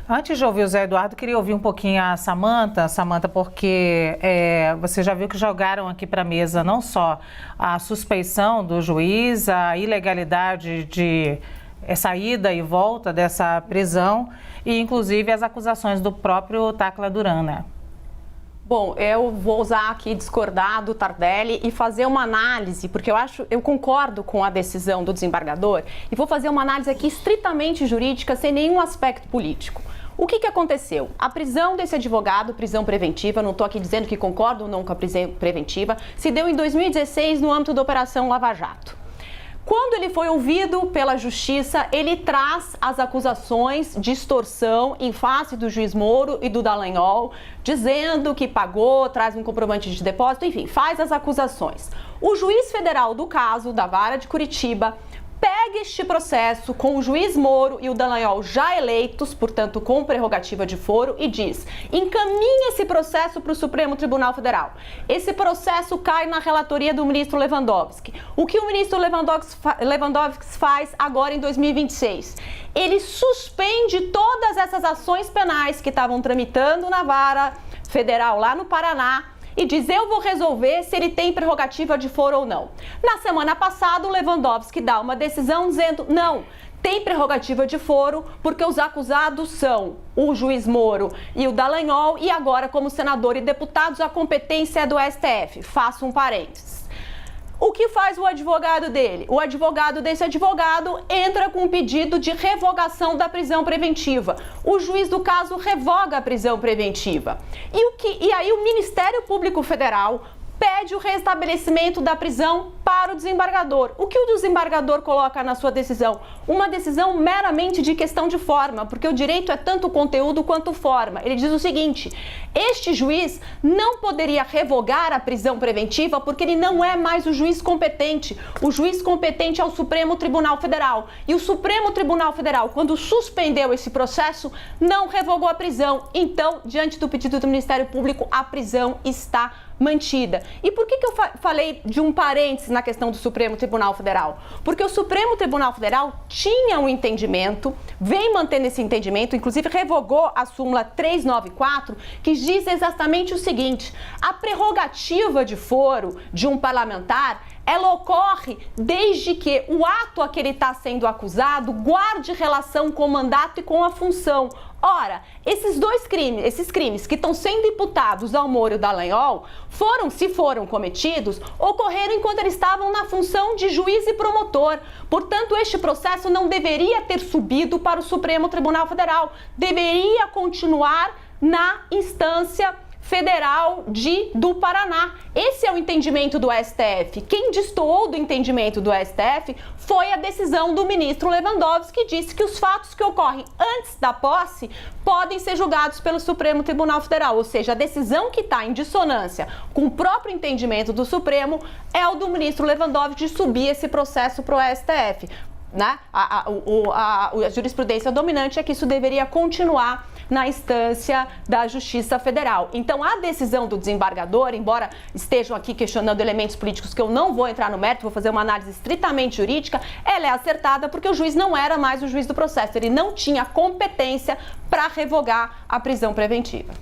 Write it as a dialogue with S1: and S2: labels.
S1: Antes de ouvir o Zé Eduardo, queria ouvir um pouquinho a Samantha, porque você já viu que jogaram aqui para a mesa não só a suspeição do juiz, a ilegalidade de saída e volta dessa prisão e, inclusive, as acusações do próprio Tacla Duran, né?
S2: Bom, eu vou usar aqui discordar do Tardelli e fazer uma análise, porque eu concordo com a decisão do desembargador e vou fazer uma análise aqui estritamente jurídica, sem nenhum aspecto político. O que aconteceu? A prisão desse advogado, prisão preventiva, não estou aqui dizendo que concordo ou não com a prisão preventiva, se deu em 2016 no âmbito da Operação Lava Jato. Quando ele foi ouvido pela Justiça, ele traz as acusações de extorsão em face do juiz Moro e do Dallagnol, dizendo que pagou, traz um comprovante de depósito, enfim, faz as acusações. O juiz federal do caso, da Vara de Curitiba, pega este processo com o juiz Moro e o Dallagnol já eleitos, portanto com prerrogativa de foro, e diz: encaminha esse processo para o Supremo Tribunal Federal. Esse processo cai na relatoria do ministro Lewandowski. O que o ministro Lewandowski faz agora em 2026? Ele suspende todas essas ações penais que estavam tramitando na Vara Federal lá no Paraná, e diz: eu vou resolver se ele tem prerrogativa de foro ou não. Na semana passada, o Lewandowski dá uma decisão dizendo: não, tem prerrogativa de foro, porque os acusados são o juiz Moro e o Dallagnol, e agora, como senador e deputados, a competência é do STF. Faço um parênteses. O que faz o advogado dele? O advogado desse advogado entra com um pedido de revogação da prisão preventiva. O juiz do caso revoga a prisão preventiva. E aí o Ministério Público Federal pede o restabelecimento da prisão para o desembargador. O que o desembargador coloca na sua decisão? Uma decisão meramente de questão de forma, porque o direito é tanto conteúdo quanto forma. Ele diz o seguinte: este juiz não poderia revogar a prisão preventiva porque ele não é mais o juiz competente. O juiz competente é o Supremo Tribunal Federal. E o Supremo Tribunal Federal, quando suspendeu esse processo, não revogou a prisão. Então, diante do pedido do Ministério Público, a prisão está mantida. E por que eu falei de um parênteses na questão do Supremo Tribunal Federal? Porque o Supremo Tribunal Federal tinha um entendimento, vem mantendo esse entendimento, inclusive revogou a súmula 394, que diz exatamente o seguinte: a prerrogativa de foro de um parlamentar, ela ocorre desde que o ato a que ele está sendo acusado guarde relação com o mandato e com a função. Ora, esses crimes que estão sendo imputados ao Moro e ao Dallagnol se foram cometidos, ocorreram enquanto eles estavam na função de juiz e promotor. Portanto, este processo não deveria ter subido para o Supremo Tribunal Federal, deveria continuar na instância federal do Paraná. Esse é o entendimento do STF. Quem destoou do entendimento do STF foi a decisão do ministro Lewandowski, que disse que os fatos que ocorrem antes da posse podem ser julgados pelo Supremo Tribunal Federal. Ou seja, a decisão que está em dissonância com o próprio entendimento do Supremo é o do ministro Lewandowski de subir esse processo para o STF. Né? A jurisprudência dominante é que isso deveria continuar na instância da Justiça Federal. Então, a decisão do desembargador, embora estejam aqui questionando elementos políticos que eu não vou entrar no mérito, vou fazer uma análise estritamente jurídica, ela é acertada porque o juiz não era mais o juiz do processo, ele não tinha competência para revogar a prisão preventiva.